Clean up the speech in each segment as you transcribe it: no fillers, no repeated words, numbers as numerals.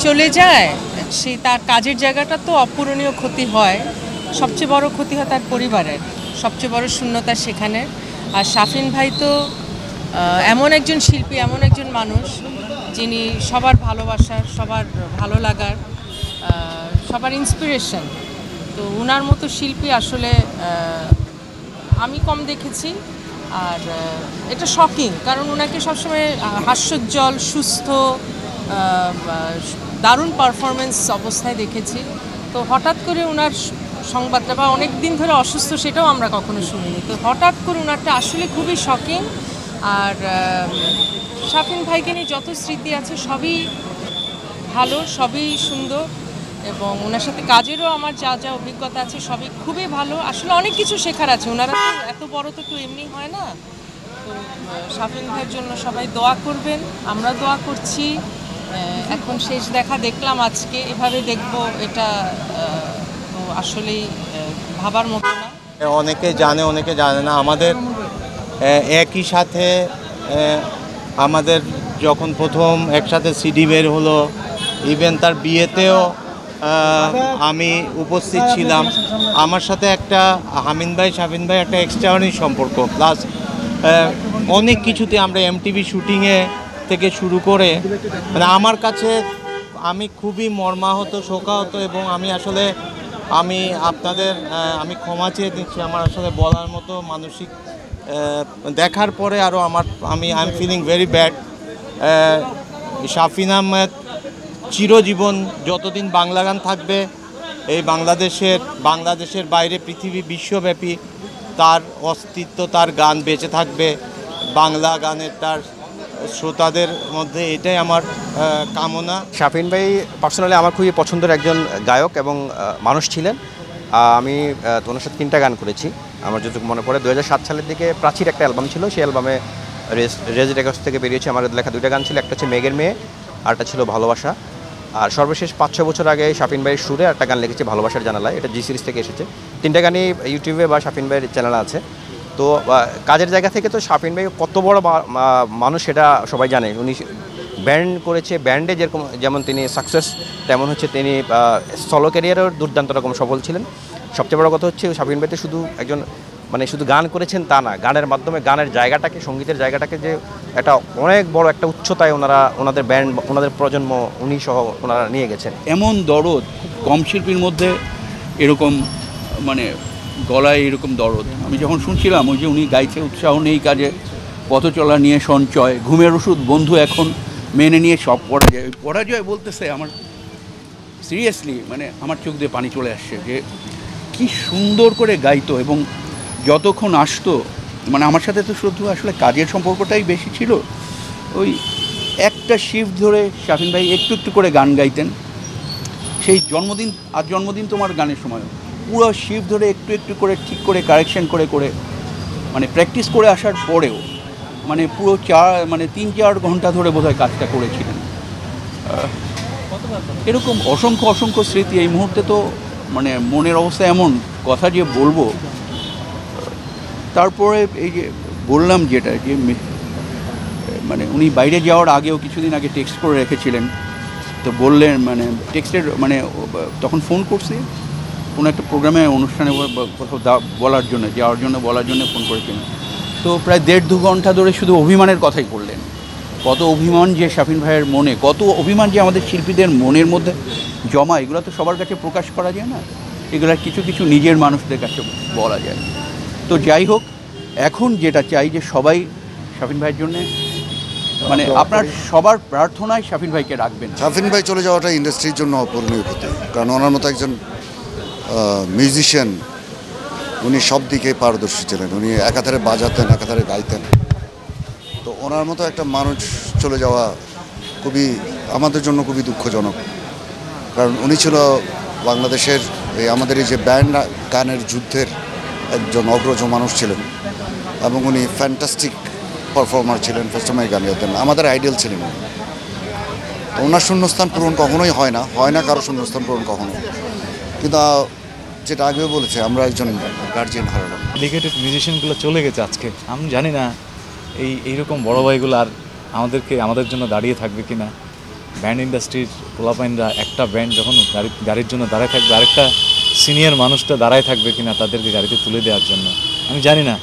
চলে যায় সেই তার কাজের জায়গাটা তো অপূরণীয় ক্ষতি হয়। সবচেয়ে বড় ক্ষতি হয় তার পরিবারের, সবচেয়ে বড় শূন্যতা সেখানে। আর শাফিন ভাই তো এমন একজন শিল্পী, এমন একজন মানুষ যিনি সবার ভালোবাসার, সবার ভালো লাগার, সবার ইন্সপিরেশন। তো ওনার মতো শিল্পী আসলে আমি কম দেখেছি। আর এটা শকিং, কারণ ওনাকে সবসময় হাস্যোজ্জ্বল, সুস্থ, দারুণ পারফরমেন্স অবস্থায় দেখেছি। তো হঠাৎ করে ওনার সংবাদটা, বা অনেক দিন ধরে অসুস্থ সেটাও আমরা কখনো শুনিনি, তো হঠাৎ করে ওনারটা আসলে খুবই শকিং। আর শাফিন ভাইকে নিয়ে যত স্মৃতি আছে সবই ভালো, সবই সুন্দর, এবং ওনার সাথে কাজেরও আমার যা যা অভিজ্ঞতা আছে সবই খুবই ভালো। আসলে অনেক কিছু শেখার আছে, ওনারা তো এত বড় তো কেউ এমনি হয় না। তো শাফিন ভাইয়ের জন্য সবাই দোয়া করবেন, আমরা দোয়া করছি। এখন শেষ দেখা দেখলাম আজকে, এভাবে দেখব এটা তো আসলেই ভাবার মতো না। অনেকে জানে, অনেকে জানে না। আমাদের একই সাথে আমাদের যখন প্রথম একসাথে সিডি বের হলো, ইভেন তার বিয়েতেও আমি উপস্থিত ছিলাম। আমার সাথে একটা শাফিন ভাই একটা এক্সট্রাঅর্ডিনারি সম্পর্ক, প্লাস অনেক কিছুতে আমরা এমটিভি শুটিংয়ে থেকে শুরু করে, মানে আমার কাছে আমি খুবই মর্মাহত, শোকাহত, এবং আমি আপনাদের আমি ক্ষমা চেয়ে দিচ্ছি। আমার আসলে বলার মতো মানসিক দেখার পরে আরও I am feeling very bad. Shafin Ahmed চিরজীবন, যতদিন বাংলা গান থাকবে এই বাংলাদেশের বাইরে পৃথিবী বিশ্বব্যাপী তার অস্তিত্ব, তার গান বেঁচে থাকবে। বাংলা গানের তার শ্রোতাদের মধ্যে এটাই আমার কামনা। শাফিন ভাই পার্সোনালি আমার খুবই পছন্দের একজন গায়ক এবং মানুষ ছিলেন। আমি ওনার সাথে 3টা গান করেছি আমার যতটুকু মনে পড়ে। 2007 সালের দিকে প্রাচীর একটা অ্যালবাম ছিল, সেই অ্যালবামে রেজ রেকর্ডস থেকে বেরিয়েছে আমার লেখা 2টা গান ছিল। একটা হচ্ছে মেঘের মেয়ে, আরটা ছিল ভালোবাসা। আর সর্বশেষ 5-6 বছর আগে শাফিন ভাইয়ের সুরে একটা গান লিখেছি ভালোবাসার জানালায়, এটা জি সিরিজ থেকে এসেছে। 3টা গানই ইউটিউবে বা শাফিন ভাইয়ের চ্যানেলে আছে। তো কাজের জায়গা থেকে তো শাফিন ভাই কত বড় মানুষ সেটা সবাই জানে। উনি ব্যান্ড করেছে, ব্যান্ডে যেমন তিনি সাকসেস, তেমন হচ্ছে তিনি সলো ক্যারিয়ারেও দুর্দান্ত রকম সফল ছিলেন। সবচেয়ে বড় কথা হচ্ছে শাফিন ভাই তো শুধু একজন শুধু গান করেছেন তা না, গানের মাধ্যমে গানের জায়গাটাকে, সঙ্গীতের জায়গাটাকে যে একটা অনেক বড় একটা উচ্চতায় ওনাদের ব্যান্ড, ওনাদের প্রজন্ম, উনি সহ ওনারা নিয়ে গেছেন। এমন দরদ খুব কম শিল্পীর মধ্যে, এরকম গলায় এরকম দরদ আমি যখন শুনছিলাম, ওই যে উনি গাইছে উৎসাহ নেই কাজে, পথ চলা নিয়ে সঞ্চয়, ঘুমের ওষুধ বন্ধু এখন মেনে নিয়ে সব পরাজয় বলতেছে, আমার সিরিয়াসলি আমার চোখ দিয়ে পানি চলে আসছে যে কি সুন্দর করে গাইতো। এবং যতক্ষণ আসতো আমার সাথে তো শুধু আসলে কাজের সম্পর্কটাই বেশি ছিল। ওই একটা শিফট ধরে শাফিন ভাই একটু একটু করে গান গাইতেন। সেই জন্মদিন তোমার গানের সময় পুরো শিফট ধরে একটু একটু করে ঠিক করে কারেকশন করে করে প্র্যাকটিস করে আসার পরেও পুরো 3-4 ঘন্টা ধরে বোধহয় কাজটা করেছিলেন। এরকম অসংখ্য স্মৃতি এই মুহূর্তে তো মনের অবস্থা এমন, কথা যে বলবো। তারপরে এই যে বললাম যেটা যে উনি বাইরে যাওয়ার আগেও কিছুদিন আগে টেক্সট করে রেখেছিলেন। তো বললেন টেক্সটের তখন ফোন করছি কোনো একটা প্রোগ্রামে, অনুষ্ঠানে কোথাও যাওয়ার জন্য বলার জন্য ফোন করেছিলেন। তো প্রায় 1.5-2 ঘন্টা ধরে শুধু অভিমানের কথাই করলেন। কত অভিমান যে শাফিন ভাইয়ের মনে, কত অভিমান যে আমাদের শিল্পীদের মনের মধ্যে জমা, এগুলো তো সবার কাছে প্রকাশ করা যায় না, এগুলো কিছু নিজের মানুষদের কাছে বলা যায়। তো যাই হোক, এখন যেটা চাই যে সবাই শাফিন ভাইয়ের জন্যে আপনার সবার প্রার্থনায় শাফিন ভাইকে রাখবেন। শাফিন ভাই চলে যাওয়াটা ইন্ডাস্ট্রির জন্য অপূরণীয় ক্ষতি, কারণ ওনার মতো একজন মিউজিশিয়ান, উনি সব দিকে পারদর্শী ছিলেন। উনি একাধারে বাজাতেন, একাধারে গাইতেন। তো ওনার মতো একটা মানুষ চলে যাওয়া আমাদের জন্য খুবই দুঃখজনক, কারণ উনি ছিল বাংলাদেশের আমাদের এই যে ব্যান্ড গানের যুদ্ধের একজন অগ্রজ মানুষ ছিলেন, এবং উনি ফ্যান্টাস্টিক পারফর্মার ছিলেন, ফার্স্ট সময় গান গাইতেন, আমাদের আইডিয়াল ছিলেন। তো ওনার শূন্যস্থান পূরণ কখনোই হয় না কারো শূন্যস্থান পূরণ কখনো। কিন্তু যেটা আগেও বলেছে, আমরা একজন গার্জিয়ান হারালাম। ডেডিকেটেড মিউজিশিয়ানগুলো চলে গেছে আজকে। আমি জানি না এইরকম বড় ভাইগুলো আর আমাদের জন্য দাঁড়িয়ে থাকবে কিনা। ব্যান্ড ইন্ডাস্ট্রির পোলাপাইনরা একটা ব্যান্ড যখন গাড়ির জন্য দাঁড়ায় থাকবে, আরেকটা সিনিয়র মানুষটা দাঁড়ায় থাকবে কিনা তাদেরকে গাড়িতে তুলে দেওয়ার জন্য, আমি জানি না।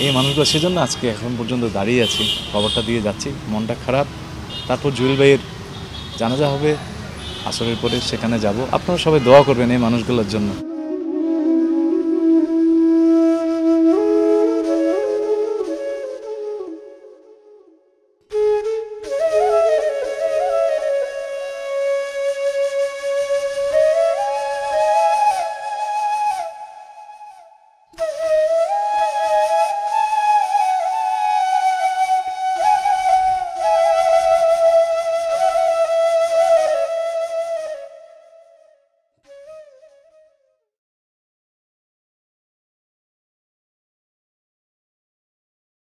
এই মানুষগুলো সেজন্য আজকে এখন পর্যন্ত দাঁড়িয়ে আছি, খবরটা দিয়ে যাচ্ছি, মনটা খারাপ। তারপর জুয়েল ভাইয়ের জানাজা হবে আসরের পরে, সেখানে যাব। আপনারা সবাই দোয়া করবেন এই মানুষগুলোর জন্য।